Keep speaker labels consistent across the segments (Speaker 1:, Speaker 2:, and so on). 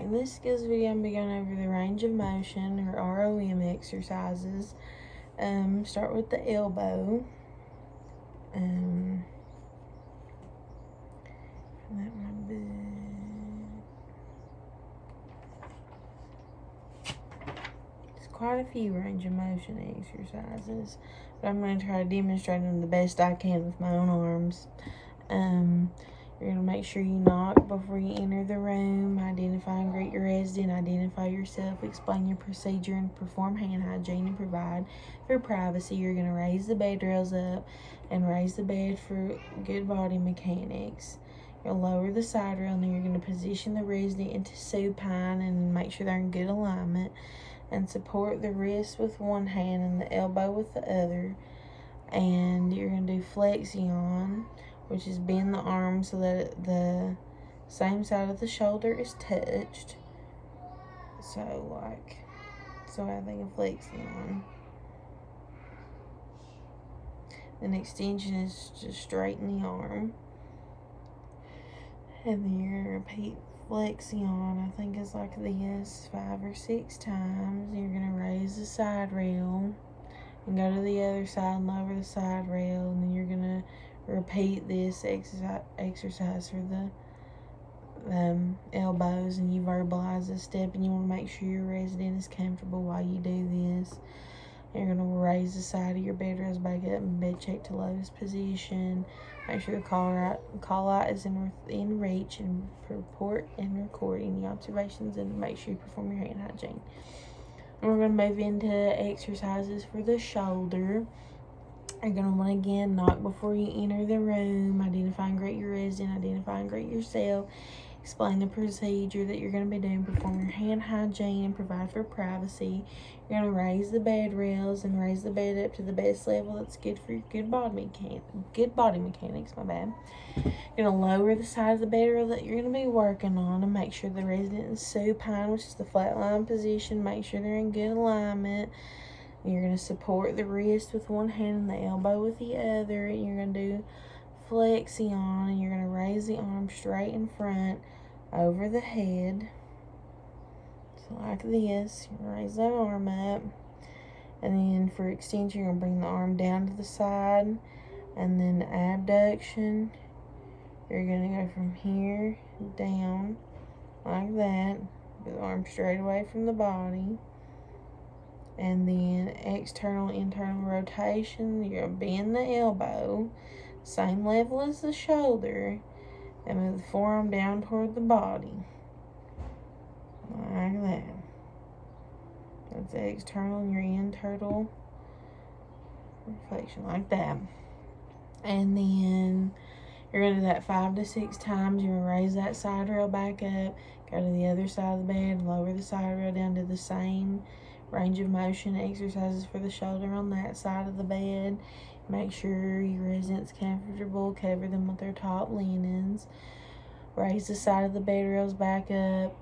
Speaker 1: in this skills video, I'm going to be going over the range of motion, or ROM exercises. Start with the elbow. There's quite a few range of motion exercises, but I'm going to try to demonstrate them the best I can with my own arms. You're going to make sure you knock before you enter the room, identify and greet your resident, identify yourself, explain your procedure, and perform hand hygiene and provide for privacy. You're going to raise the bed rails up and raise the bed for good body mechanics. You'll lower the side rail, and then you're going to position the resident into supine and make sure they're in good alignment, and support the wrist with one hand and the elbow with the other. And you're going to do flexion, which is bend the arm so that the same side of the shoulder is touched. So I think of flexion. Then extension is to straighten the arm. And then you're going to repeat flexion, I think it's like this, 5 or 6 times. You're going to raise the side rail and go to the other side and lower the side rail. And then you're going to repeat this exercise for the elbows, and you verbalize this step, and you want to make sure your resident is comfortable while you do this. You're going to raise the side of your bed rails back up and bed check to lotus position. Make sure the call light is in reach, and report and record any observations, and make sure you perform your hand hygiene. And we're going to move into exercises for the shoulder. You're going to want to again knock before you enter the room, identify and greet your resident, identify and greet yourself, explain the procedure that you're going to be doing, perform your hand hygiene, and provide for privacy. You're going to raise the bed rails and raise the bed up to the best level that's good for your good body mechanics. You're going to lower the side of the bed rail that you're going to be working on, and make sure the resident is supine, which is the flat line position. Make sure they're in good alignment. You're going to support the wrist with one hand and the elbow with the other. And you're going to do flexion, and you're going to raise the arm straight in front over the head. So like this. You raise that arm up. And then for extension, you're going to bring the arm down to the side. And then abduction, you're going to go from here down like that, with the arm straight away from the body. And then external, internal rotation, you're going to bend the elbow, same level as the shoulder, and move the forearm down toward the body. Like that. That's the external and your internal reflection, like that. And then you're going to do that 5 to 6 times. You're going to raise that side rail back up, go to the other side of the bed, lower the side rail down to the same range of motion exercises for the shoulder on that side of the bed. Make sure your resident's comfortable. Cover them with their top linens. Raise the side of the bed rails back up.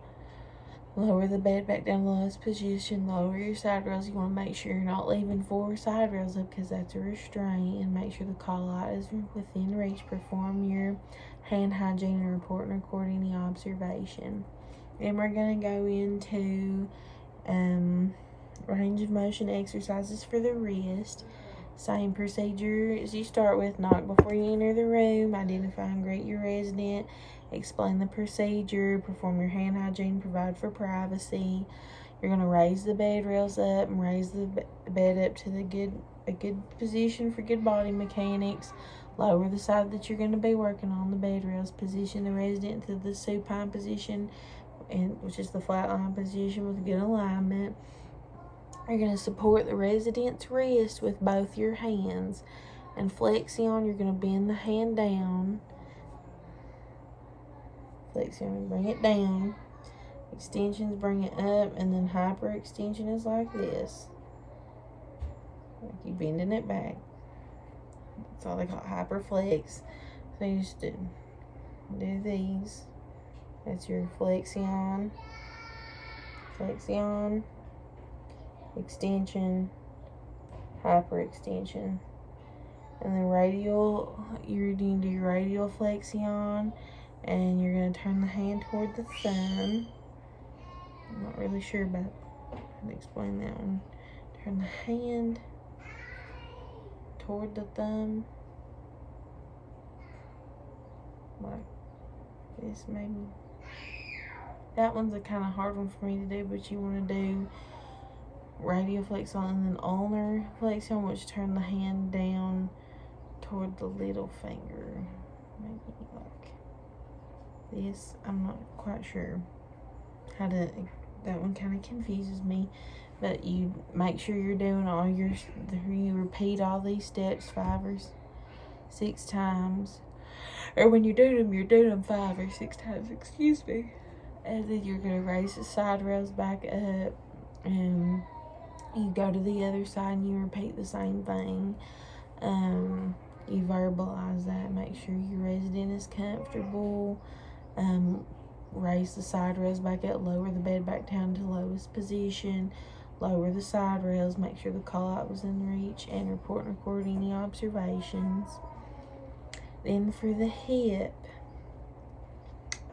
Speaker 1: Lower the bed back down to the lowest position. Lower your side rails. You want to make sure you're not leaving 4 side rails up, because that's a restraint. And make sure the call light is within reach. Perform your hand hygiene and report and record any observation. Then we're going to go into range of motion exercises for the wrist. Same procedure as you start with. Knock before you enter the room, identify and greet your resident, explain the procedure, perform your hand hygiene, provide for privacy. You're going to raise the bed rails up and raise the bed up to a good position for good body mechanics. Lower the side that you're going to be working on, the bed rails. Position the resident to the supine position, which is the flat line position with good alignment. You're going to support the resident's wrist with both your hands. And flexion, you're going to bend the hand down. Flexion, bring it down. Extensions, bring it up. And then hyper extension is like this. Like you bending it back. That's all they call hyper flex. So you just do these. That's your flexion. Flexion. Extension, hyper extension. And then radial, you're going to do radial flexion, and you're going to turn the hand toward the thumb. I'm not really sure about how to explain that one. Turn the hand toward the thumb. Like this maybe. That one's a kind of hard one for me to do, but you want to do radial flexion and then ulnar flexion, which turn the hand down toward the little finger. Maybe like this. I'm not quite sure how to, that one kind of confuses me. But you make sure you're doing all you repeat all these steps 5 or 6 times. Or when you're doing them 5 or 6 times, excuse me. And then you're going to raise the side rails back up. And you go to the other side and you repeat the same thing. You verbalize that. Make sure your resident is comfortable. Raise the side rails back up. Lower the bed back down to lowest position. Lower the side rails. Make sure the call-out was in reach. And report and record any observations. Then for the hip,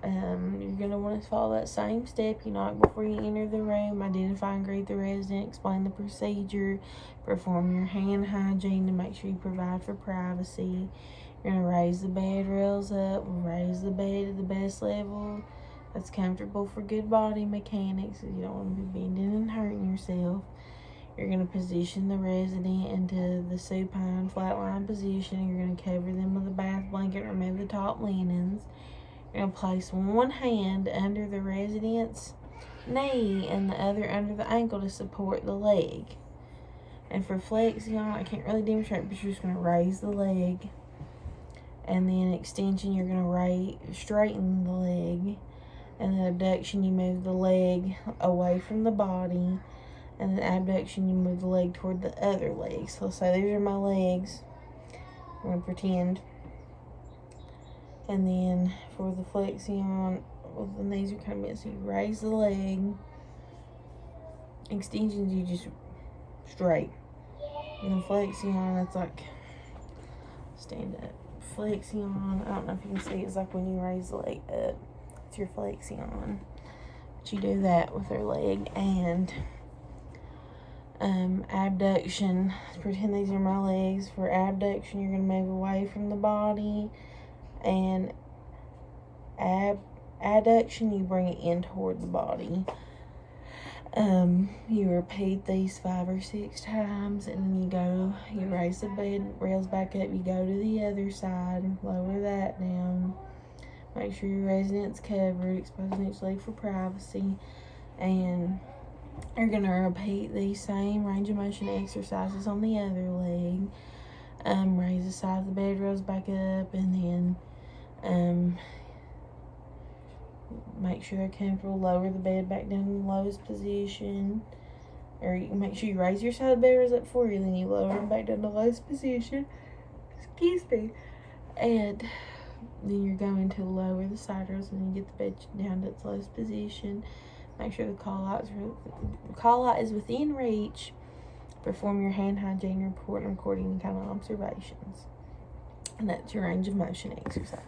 Speaker 1: you're going to want to follow that same step. You knock before you enter the room. Identify and greet the resident. Explain the procedure. Perform your hand hygiene to make sure you provide for privacy. You're going to raise the bed rails up. Raise the bed to the best level that's comfortable for good body mechanics. You don't want to be bending and hurting yourself. You're going to position the resident into the supine flatline position. You're going to cover them with a bath blanket. Remove the top linens. You're going to place one hand under the resident's knee and the other under the ankle to support the leg. And for flexion, I can't really demonstrate, but you're just going to raise the leg. And then extension, you're going to straighten the leg. And then abduction, you move the leg away from the body. And then abduction, you move the leg toward the other leg. So let's say these are my legs. I'm going to pretend. And then for the flexion, well, the knees are kind of bent, so you raise the leg. Extensions, you just straight. And then flexion, it's like stand up. Flexion, I don't know if you can see, it's like when you raise the leg up. It's your flexion. But you do that with their leg. And abduction, pretend these are my legs. For abduction, you're going to move away from the body. And adduction, you bring it in toward the body. You repeat these 5 or 6 times, and then you raise the bed rails back up, you go to the other side, lower that down, make sure your resident's covered, exposing each leg for privacy, and you're going to repeat these same range of motion exercises on the other leg. Raise the side of the bed rails back up, and then make sure they're comfortable. Lower the bed back down to the lowest position. Or you make sure you raise your side of the bed rails up for you, then you lower them back down to the lowest position. Excuse me. And then you're going to lower the side rails and then get the bed down to its lowest position. Make sure the call-out is within reach. Perform your hand hygiene report and record any kind of observations. And that's your range of motion exercises.